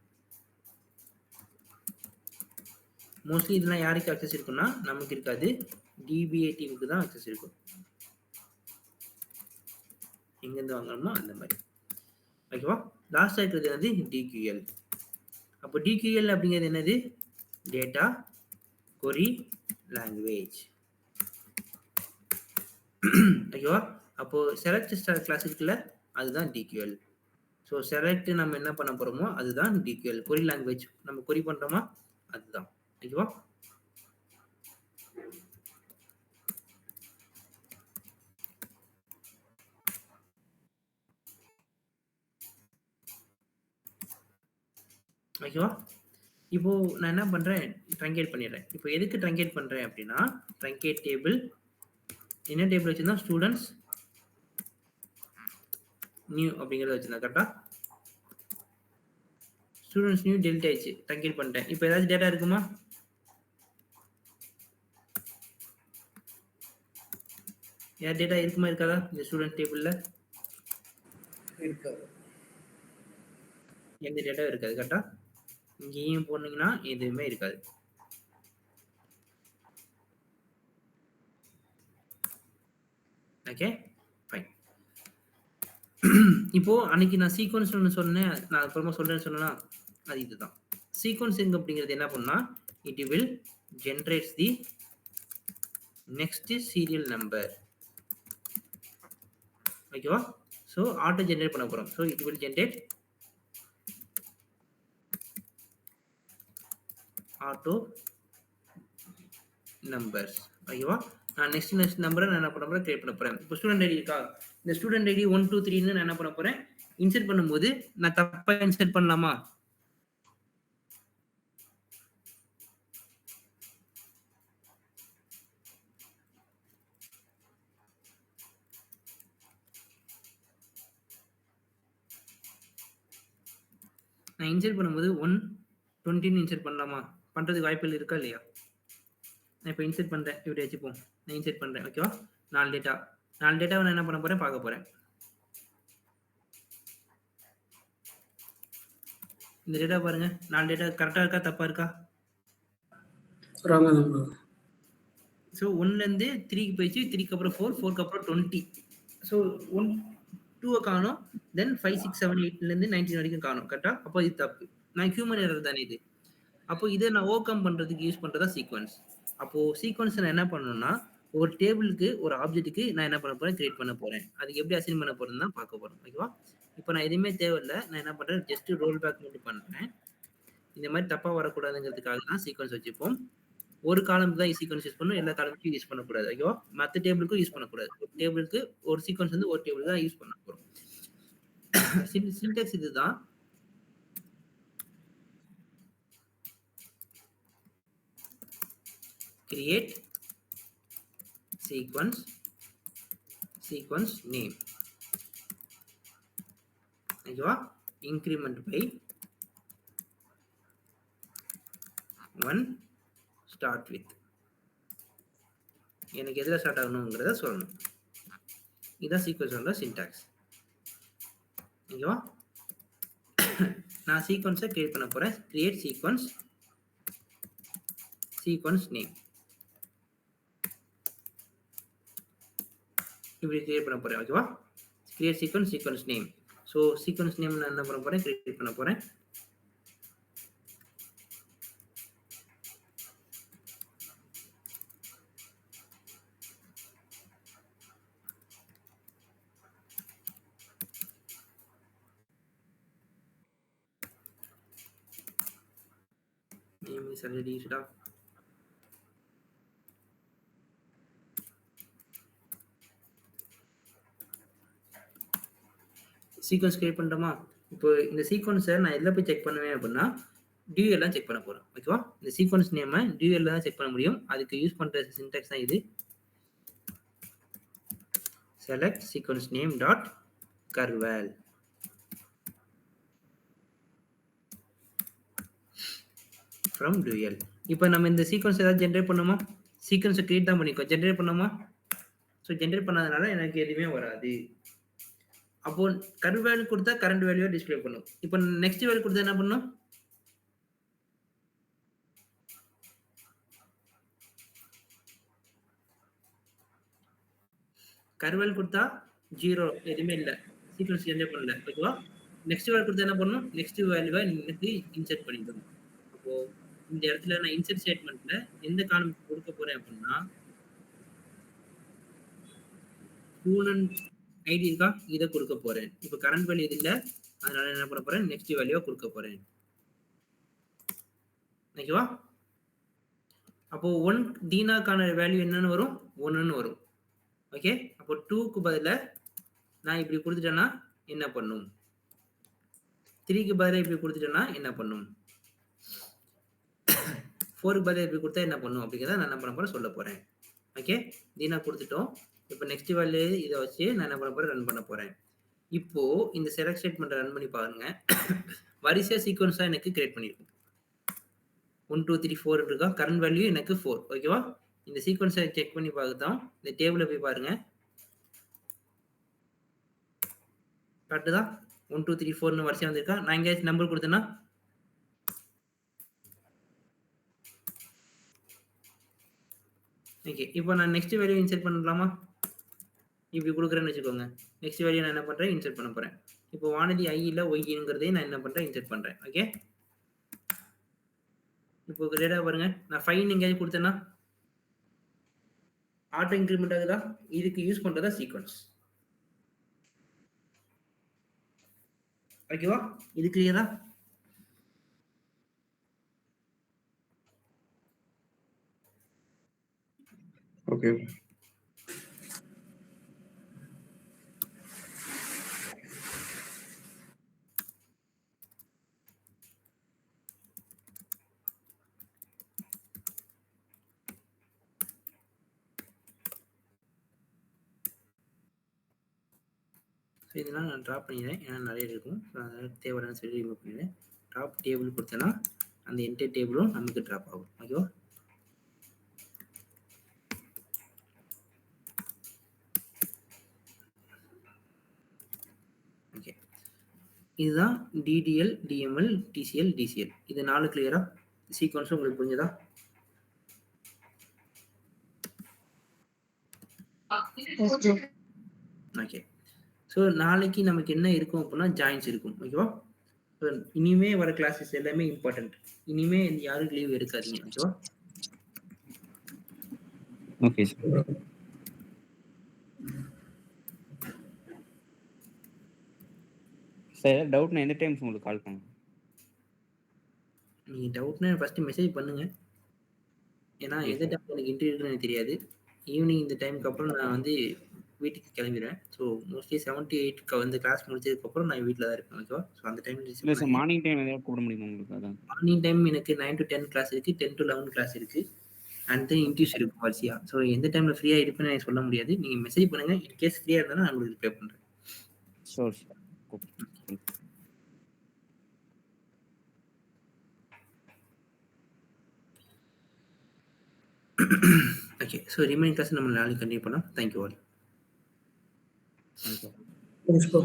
மோஸ்ட்லி இதெல்லாம் யாருக்கு அக்சஸ் இருக்குன்னா நமக்கு இருக்காது, டிபிஏ டீமுக்கு தான் அக்சஸ் இருக்கும். எங்கேருந்து வாங்கணுமோ அந்த மாதிரி. ஓகேவா? லாஸ்ட் இருக்கிறது என்னது? டிக்யூஎல். அப்போ டிக்யூஎல் அப்படிங்கிறது என்னது? Data query language. ஓகேவா? அப்போ செலக்ட் ஸ்டார் கிளாஸ் இருக்குல்ல, அதுதான் டிக்யூஎல். ஸோ செலக்ட் நம்ம என்ன பண்ண போறோமோ அதுதான் டிக்யூஎல். கொரி லாங்குவேஜ் நம்ம கொரி பண்றோமா, அதுதான். ஓகேவா? ஓகேவா? இப்போ நான் என்ன பண்றேன், ட்ரங்கேட் பண்ணிடுறேன். இப்போ எதுக்கு ட்ரங்கேட் பண்றேன் அப்படின்னா, ட்ரங்கேட் டேபிள் என்ன டேபிள் வச்சிருந்தா ஸ்டூடெண்ட்ஸ் நியூ அப்படிங்கறத வச்சிருந்தா கரெக்டா? ஸ்டூடெண்ட்ஸ் நியூ டெலிட் ஆயிடுச்சு, ட்ரங்கேட் பண்ணிட்டேன். இப்போ ஏதாச்சும் டேட்டா இருக்குமா? ஏதாவது டேட்டா இருக்குமா இருக்காதா இந்த ஸ்டூடெண்ட் டேபிள்ல? இருக்காது. எந்த டேட்டா இருக்காது கரெக்டா? இங்கேயும் போனீங்கன்னா எதுவுமே இருக்காது. Okay fine. இப்போ அன்னைக்கு நான் சீக்வன்ஸ் ஒன்று சொன்னேன், நான் அப்புறமா சொல்றேன்னு சொன்னா அது இதுதான். சீக்வன்சிங் அப்படிங்கிறது என்ன பண்ணா, it will generates the next serial number. ஓகேவா? ஸோ ஆட்டோ ஜென்ரேட் பண்ண போறோம். So it will generate auto numbers. ஓகேவா? நான் நெக்ஸ்ட் நம்பரை நான் என்ன பண்ண போறேன், கிரியேட் பண்ண போறேன். இப்போ ஸ்டூடெண்ட் ஐடி இருக்கா, இந்த ஸ்டூடெண்ட் ஐடி 1 2 3ன்னு நான் என்ன பண்ண போறேன், இன்சர்ட் பண்ணும்போது நான் தப்பா இன்சர்ட் பண்ணலாமா? நான் இன்சர்ட் பண்ணும்போது 1 20ன்னு இன்சர்ட் பண்ணலாமா? பண்றதுக்கு வாய்ப்புகள் இருக்கா இல்லையா? நான் இப்போ இன்சர்ட் பண்றேன், இப்படி வச்சுப்போம். நான் இன்சர்ட் பண்றேன். ஓகேவா? 4 டேட்டாவை நான் என்ன பண்ண போறேன், பார்க்க போறேன். இந்த டேட்டா பாருங்க, 4 டேட்டா கரெக்டா இருக்கா தப்பா இருக்கா? ராங்கா தான் ப்ரோ. ஸோ 1ல இருந்து 3க்கு போயிடுச்சு, 3க்கு அப்புறம் 4, 4க்கு அப்புறம் 20. ஸோ 1 2 காணும், தென் 5 6 7 8ல இருந்து 19 வரைக்கும் காணும். கரெக்டா? அப்போ இது தப்பு. நான் ஹியூமன் எரர் தானே இது. அப்போ இதை நான் ஓவர்கம் பண்றதுக்கு யூஸ் பண்றதா சீக்வன்ஸ். அப்போ சீக்வன்ஸ் நான் என்ன பண்ணணும்னா, ஒரு டேபிளுக்கு ஒரு ஆப்ஜெக்ட்டுக்கு நான் என்ன பண்ண போறேன், கிரியேட் பண்ண போறேன். அதுக்கு எப்படி அசைன் பண்ண போறேன்னு தான் பார்க்க போறோம். ஓகேவா? இப்போ நான் எதுவுமே தேவையில்லை, நான் என்ன பண்றேன், ஜஸ்ட் ரோல் பேக் மட்டும் பண்றேன். இந்த மாதிரி தப்பா வரக்கூடாதுங்கிறதுக்காக தான் சீக்வன்ஸ் வச்சுப்போம். ஒரு காலம் தான் சீக்வன்ஸ் யூஸ் பண்ணணும், எல்லா காலமுக்கும் யூஸ் பண்ணக்கூடாது. ஓகேவா? மற்ற டேபிளுக்கும் யூஸ் பண்ணக்கூடாது. ஒரு டேபிளுக்கு ஒரு சீக்வன்ஸ் வந்து ஒரு டேபிள் தான் யூஸ் பண்ண போறோம். சின்டெக்ஸ் இதுதான். Create sequence name. ஓகேவா? increment by 1 start with. எனக்கு எதுல ஸ்டார்ட் ஆகணுங்கிறத சொல்லணும். இதான் சீக்வன்ஸோட சின்டாக்ஸ். ஓகேவா? நான் சீக்வன்ஸை கிரியேட் பண்ண போறேன். Create sequence name. இப்படி கிரியேட் பண்ண போறேன். ஓகேவா? Create sequence name. So sequence name நான் என்ன பண்ண போறேன், கிரியேட் பண்ண போறேன். name is already used up. Sequence create பண்ணிட்டோமா? இப்போ இந்த சீக்வன்ஸை நான் எதில் போய் செக் பண்ணுவேன் அப்படின்னா, டியூஎல் தான் செக் பண்ண போறேன். ஓகேவா? இந்த சீக்வன்ஸ் நேமை டியூஎல்ல தான் செக் பண்ண முடியும். அதுக்கு யூஸ் பண்ற சின்டாக்ஸ் தான் இது. Select sequence name dot currval. From dual. இப்போ நம்ம இந்த சீக்வன்ஸ் ஏதாவது ஜென்ரேட் பண்ணுமா? சீக்வன்ஸை கிரியேட் தான் பண்ணிக்கோ, ஜென்ரேட் பண்ணோமா? ஸோ ஜென்ரேட் பண்ணாதனால எனக்கு எதுவுமே வராது. அப்போ கரண்ட் வேல்யூ கொடுத்தா கரண்ட் வேல்யூ டிஸ்ப்ளே பண்ணும். இப்போ நெக்ஸ்ட் வேல்யூ கொடுத்தா என்ன பண்ணும்? கரண்ட் வேல்யூ கொடுத்தா 0 எதுவுமே இல்லை, சீக்வன்ஸ் ஜென்ரேட் பண்ணல. ஓகேவா? நெக்ஸ்ட் வேல்யூ கொடுத்தா என்ன பண்ணும்? நெக்ஸ்ட் வேல்யூவை இன்னைக்கு இன்சர்ட் பண்ணிக்கணும். அப்போ இந்த இடத்துல நான் இன்சர்ட் ஸ்டேட்மெண்ட்ல எந்த காலம் கொடுக்க போறேன் அப்படின்னா ஸ்டூடெண்ட் ஐடி இருக்கா, இதை கொடுக்க போறேன். இப்போ கரண்ட் வேல்யூ இது இல்லை, அதனால என்ன பண்ண போறேன், நெக்ஸ்ட் வேல்யூவா கொடுக்க போறேன். ஓகேவா? அப்போ 1 டீனாக்கான வேல்யூ என்னன்னு வரும், 1ன்னு வரும். ஓகே, அப்போ 2க்கு பதிலா நான் இப்படி கொடுத்துட்டேன்னா என்ன பண்ணும், 3க்கு பதிலாக இப்படி கொடுத்துட்டேன்னா என்ன பண்ணும், 4க்கு பதிலாக இப்படி கொடுத்தா என்ன பண்ணும் அப்படிங்கிறத நான் என்ன பண்ண போறேன் சொல்ல போறேன். ஓகே, டீனா கொடுத்துட்டோம். இப்போ நெக்ஸ்ட் வேல்யூ இதை வச்சு நான் என்ன பண்ண போறேன், ரன் பண்ண போறேன். இப்போ இந்த செலக்ட் ஸ்டேட்மெண்ட் ரன் பண்ணி பாருங்க. வரிசை சீக்வன்ஸா எனக்கு கிரியேட் பண்ணிருக்கும். 1 2 3 4 இருக்கா, கரண்ட் வேல்யூ எனக்கு 4. ஓகேவா? இந்த சீக்வன்ஸை செக் பண்ணி பார்த்துட்டோம். இந்த டேபிள போய் பாருங்க, காட்டுதா 1 2 3 4ன்னு வரிசையா வந்திருக்கா. நான் எங்கேயாச்சும் நம்பர் கொடுத்தேன்னா ஓகே, இப்போ நான் நெக்ஸ்ட் வேல்யூ இன்சர்ட் பண்ணலாமா? இப்படி கொடுக்குறேன்னு வச்சுக்கோங்க. நெக்ஸ்ட் வேல்யூ நான் என்ன பண்றேன், இன்சர்ட் பண்ண போறேன். இப்போ வானதி ஐ இல்ல ஒய்ங்கிறதையும் நான் என்ன பண்றேன், இன்சர்ட் பண்றேன். ஓகே, இப்போ டேட்டா பாருங்க, நான் 5 எங்கேயாவது கொடுத்தேன்னா ஆட்டோ இன்க்ரிமெண்ட் ஆகுதா? இதுக்கு யூஸ் பண்றதா சீக்வன்ஸ். ஓகேவா? இது கிளியரா? ஓகே. ஸோ இதெல்லாம் நான் ட்ராப் பண்ணிடுறேன், ஏன்னா நிறைய இருக்கும். ஸோ அதனால் தேவையான சொல்லி ரிமூவ் பண்ணிடுறேன். ட்ராப் டேபிள் கொடுத்தேன்னா அந்த என்டையர் டேபிளும் நமக்கு ட்ராப் ஆகும். ஓகேவா? ஓகே, இதுதான் டிடிஎல், டிஎம்எல், டிசிஎல், டிசிஎல். இது 4 கிளியரா? சீக்வன்ஸும் உங்களுக்கு புரிஞ்சதா? ஓகே, ஸோ நாளைக்கு நமக்கு என்ன இருக்கும் அப்படின்னா ஜாயின்ஸ் இருக்கும். ஓகேவா? ஸோ இனிமே வர கிளாஸஸ் எல்லாமே இம்பார்ட்டன்ட். இனிமே யாரும் லீவ் எடுக்காதீங்க. ஓகேவா? Okay sir. சார் டவுட்னா எந்த டைம் உங்களுக்கு கால் பண்ணுங்க. நீங்கள் டவுட்னா ஃபஸ்ட்டு மெசேஜ் பண்ணுங்க. ஏன்னா எந்த டைம் எனக்கு இன்டர்வியூ இருக்குன்னு எனக்கு தெரியாது. ஈவினிங் இந்த டைமுக்கு அப்புறம் நான் வந்து வீட்டுக்கு கிளம்பிடுவேன். ஸோ மோஸ்ட்லி 7 to 8 வந்து கிளாஸ் முடிச்சதுக்கப்புறம் நான் வீட்டில் தான் இருப்பேன். ஓகேவா? ஸோ அந்த டைம் இல்லை சார், மார்னிங் டைம் எதாவது கூப்பிட முடியுமா உங்களுக்கு? அதான் மார்னிங் டைம் எனக்கு 9 to 10 கிளாஸ் இருக்குது, 10 to 11 கிளாஸ் இருக்குது, அண்ட் தென் இன்டர்வியூஸ் இருக்கும் வரிசையா. ஸோ எந்த டைமில் ஃப்ரீயாக இருப்பேன்னு எனக்கு சொல்ல முடியாது. நீங்கள் மெசேஜ் பண்ணுங்கள். இன் கேஸ் ஃப்ரீயாக இருந்தாலும் நான் உங்களுக்கு ரிப்ளை பண்ணுறேன். Sure sir. Okay, so remaining class நம்ம நாளைக்கு கண்டினியூ பண்ணலாம். Thank you all. Thank you. Thanks, bro.